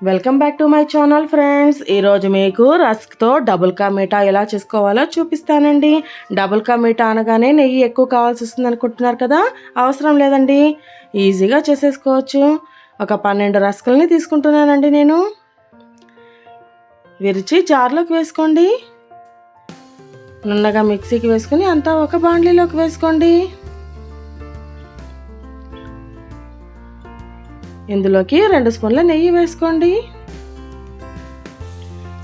Welcome back to my channel friends. ఈరోజు మీకు రస్క్తో double ka meetha ఎలా చేసుకోవాలో చూపిస్తానండి. డబుల్ కా మీఠా అనగానే నెయ్యి ఎక్కువ కావాల్సి వస్తుంది అనుకుంటున్నారు కదా, అవసరం లేదండి, ఈజీగా చేసేసుకోవచ్చు. ఒక 12 రస్కుల్ని తీసుకుంటున్నానండి నేను. విరిచి జార్లోకి వేసుకోండి. నున్నగా మిక్సీకి వేసుకుని అంతా ఒక బాండ్లీలోకి వేసుకోండి. ఇందులోకి 2 స్పూన్ల నెయ్యి వేసుకోండి.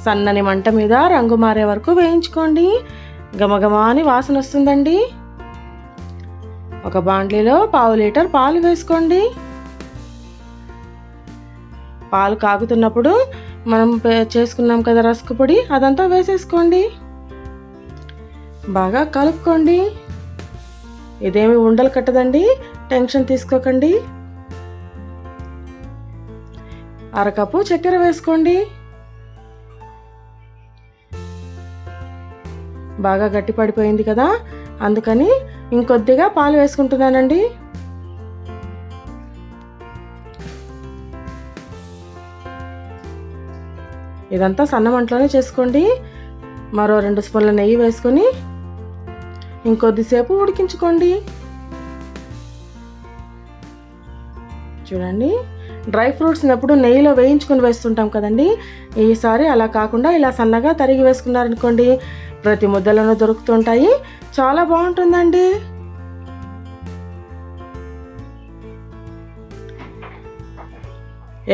సన్నని మంట మీద రంగు మారే వరకు వేయించుకోండి. గమగమా అని వాసన వస్తుందండి. ఒక బాండ్లీలో 1/2 లీటర్ పాలు వేసుకోండి. పాలు కాగుతున్నప్పుడు మనం చేసుకున్నాం కదా రస్క్ పొడి, అదంతా వేసేసుకోండి. బాగా కలుపుకోండి. ఇదేమి ఉండలు కట్టదండి, టెన్షన్ తీసుకోకండి. 1/2 కప్పు చక్కెర వేసుకోండి. బాగా గట్టి పడిపోయింది కదా, అందుకని ఇంకొద్దిగా పాలు వేసుకుంటున్నానండి. ఇదంతా సన్న మంటలోనే చేసుకోండి. మరో 2 స్పూన్ల నెయ్యి వేసుకొని ఇంకొద్దిసేపు ఉడికించుకోండి. చూడండి, డ్రై ఫ్రూట్స్ని ఎప్పుడు నెయ్యిలో వేయించుకుని వేస్తుంటాం కదండి, ఈసారి అలా కాకుండా ఇలా సన్నగా తరిగి వేసుకున్నారనుకోండి, ప్రతి ముద్దలోనూ దొరుకుతుంటాయి. చాలా బాగుంటుందండి.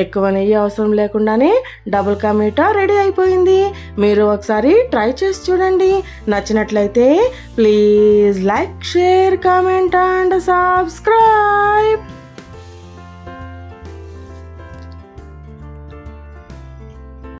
ఎక్కువ నెయ్యి అవసరం లేకుండానే డబుల్ కా మీఠా రెడీ అయిపోయింది. మీరు ఒకసారి ట్రై చేసి చూడండి. నచ్చినట్లయితే please like, share, comment and subscribe.